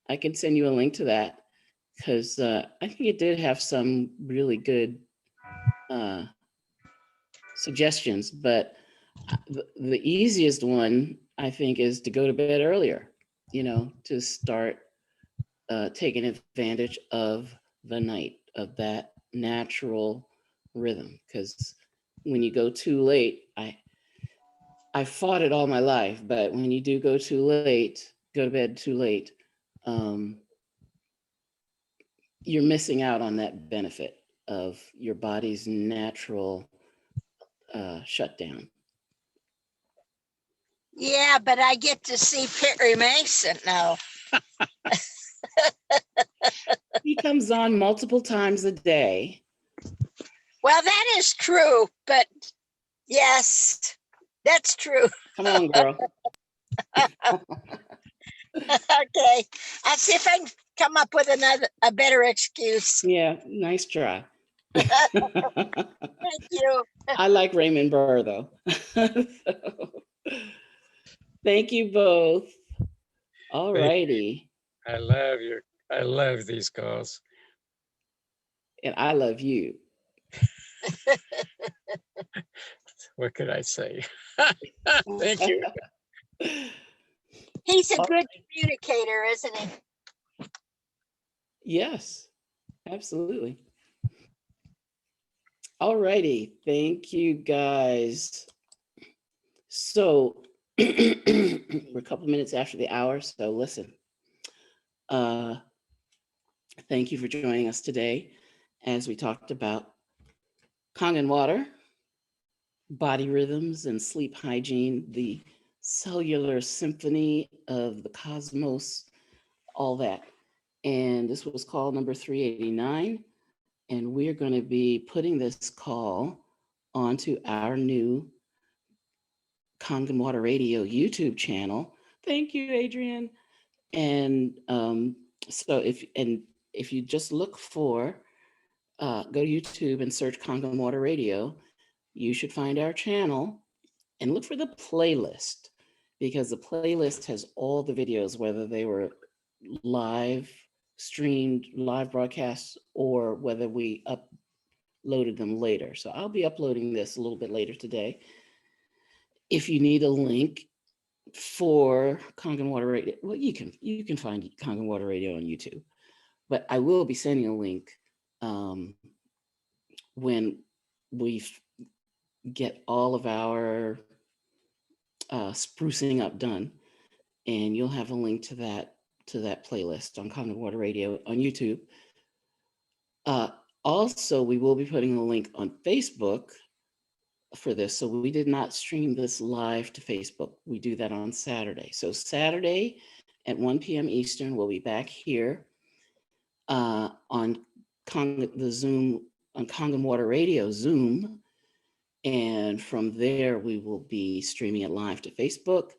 [SPEAKER 1] I can send you a link to that, because I think it did have some really good suggestions. But the easiest one, I think, is to go to bed earlier, to start taking advantage of the night, of that natural rhythm. Because when you go too late, I fought it all my life, but when you do go to bed too late, you're missing out on that benefit of your body's natural shutdown.
[SPEAKER 4] Yeah, but I get to see Perry Mason now.
[SPEAKER 1] He comes on multiple times a day.
[SPEAKER 4] Well, that is true, but yes, that's true.
[SPEAKER 1] Come on, girl.
[SPEAKER 4] Okay, I'll see if I can come up with a better excuse.
[SPEAKER 1] Yeah, nice try.
[SPEAKER 4] Thank you.
[SPEAKER 1] I like Raymond Burr though. Thank you both. All righty.
[SPEAKER 3] I love these calls.
[SPEAKER 1] And I love you.
[SPEAKER 3] What could I say? Thank you.
[SPEAKER 4] He's a good communicator, isn't he?
[SPEAKER 1] Yes, absolutely. All righty. Thank you guys. So we're a couple minutes after the hour. So listen, thank you for joining us today as we talked about Kangen water, body rhythms, and sleep hygiene, the cellular symphony of the cosmos, all that. And this was call number 389. And we're going to be putting this call onto our new Kangen Water Radio YouTube channel. Thank you, Adrian. And so if you just look for, go to YouTube and search Kangen Water Radio, you should find our channel and look for the playlist, because the playlist has all the videos, whether they were live streamed, live broadcasts, or whether we uploaded them later. So I'll be uploading this a little bit later today. If you need a link for Kangen Water Radio, well, you can find Kangen Water Radio on YouTube, but I will be sending a link when we get all of our sprucing up done, and you'll have a link to that playlist on Kangen Water Radio on YouTube. Also, we will be putting a link on Facebook for this. So we did not stream this live to Facebook. We do that on Saturday. So Saturday at 1 p.m. Eastern, we'll be back here on the Zoom, on Kangen Water Radio Zoom. And from there, we will be streaming it live to Facebook.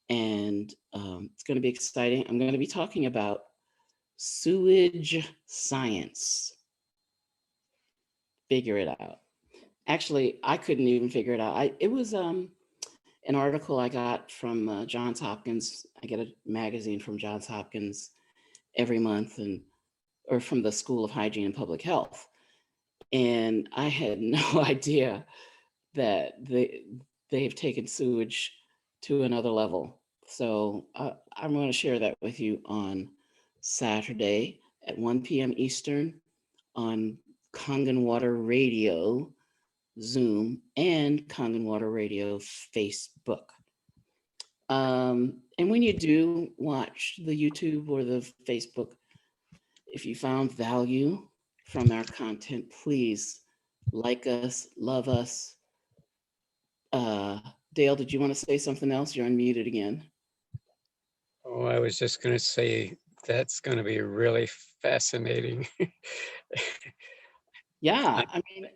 [SPEAKER 1] And it's going to be exciting. I'm going to be talking about sewage science. Figure it out. Actually, I couldn't even figure it out. It was an article I got from Johns Hopkins. I get a magazine from Johns Hopkins every month, or from the School of Hygiene and Public Health. And I had no idea that they've taken sewage to another level. So I'm going to share that with you on Saturday at 1 p.m. Eastern on Kangen Water Radio Zoom and Kangen Water Radio Facebook. And when you do watch the YouTube or the Facebook, if you found value from our content, please like us, love us. Dale, did you want to say something else? You're unmuted again.
[SPEAKER 3] Oh, I was just going to say that's going to be really fascinating.
[SPEAKER 1] Yeah, I mean,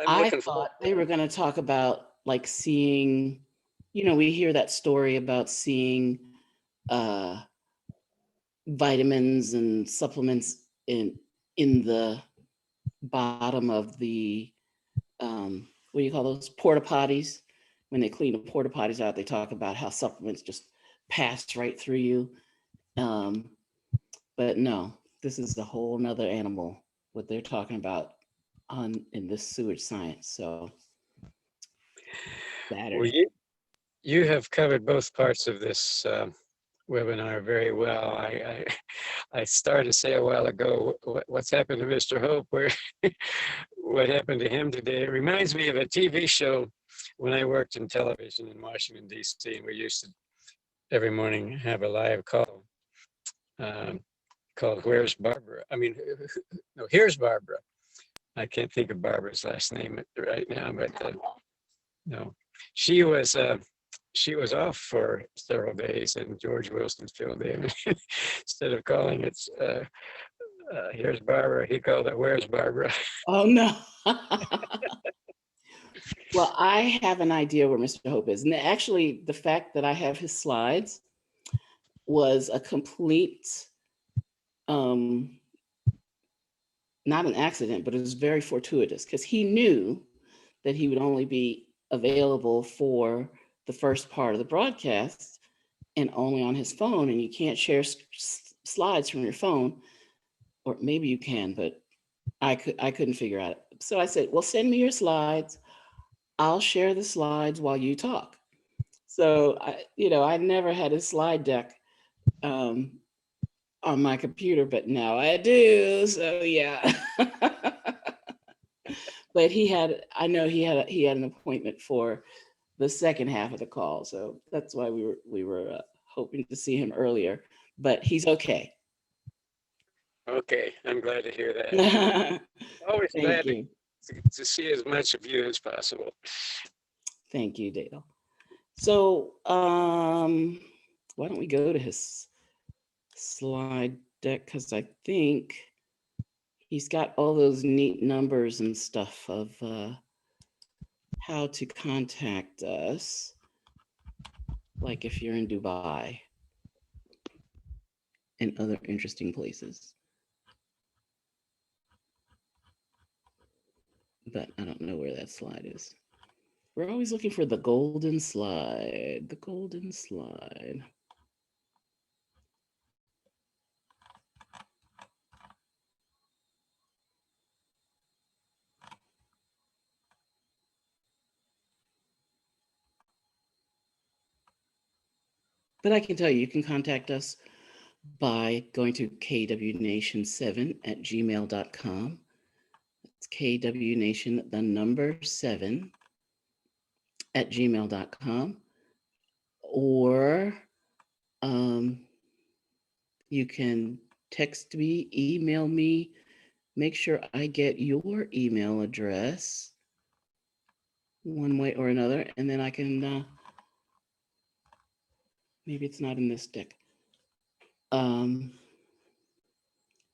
[SPEAKER 1] I thought they were going to talk about like seeing, we hear that story about seeing vitamins and supplements in the bottom of the, what do you call those, porta potties? When they clean the porta potties out, they talk about how supplements just pass right through you. But no, this is a whole nother animal, what they're talking about in this sewage science. So Saturday.
[SPEAKER 3] Well, you have covered both parts of this webinar very well. I started to say a while ago, what's happened to Mr. Hope? What happened to him today? It reminds me of a TV show when I worked in television in Washington, D.C., and we used to every morning have a live call called Where's Barbara? No, Here's Barbara. I can't think of Barbara's last name right now, but no, she was off for several days, and George Wilson filled in. Instead of calling it Here's Barbara, he called it Where's Barbara?
[SPEAKER 1] Oh no. Well, I have an idea where Mr. Hope is. And actually, the fact that I have his slides was a complete not an accident, but it was very fortuitous because he knew that he would only be available for the first part of the broadcast and only on his phone. And you can't share slides from your phone, or maybe you can, but I couldn't figure out it. So I said, well, send me your slides. I'll share the slides while you talk. So I never had a slide deck on my computer, but now I do. So yeah. But I know he had an appointment for the second half of the call. So that's why we were hoping to see him earlier, but he's okay.
[SPEAKER 3] Okay, I'm glad to hear that. Always
[SPEAKER 1] Thank
[SPEAKER 3] glad
[SPEAKER 1] you.
[SPEAKER 3] to see as much of you as possible.
[SPEAKER 1] Thank you, Dale. So why don't we go to his slide deck, because I think he's got all those neat numbers and stuff of how to contact us, like if you're in Dubai and other interesting places. But I don't know where that slide is. We're always looking for the golden slide, the golden slide. But I can tell you, you can contact us by going to kwnation7@gmail.com. It's kwnation, the number 7 at gmail.com. Or you can text me, email me, make sure I get your email address one way or another, and then I can, maybe it's not in this deck,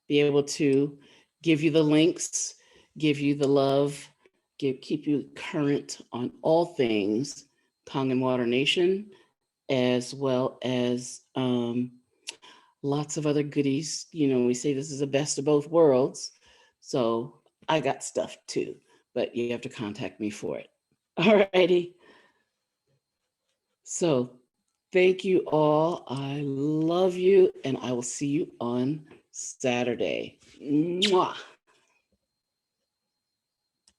[SPEAKER 1] be able to give you the links, give you the love, keep you current on all things Kangen Water Nation, as well as lots of other goodies. We say this is the best of both worlds. So I got stuff too, but you have to contact me for it. All righty. So thank you all. I love you, and I will see you on Saturday. Mwah.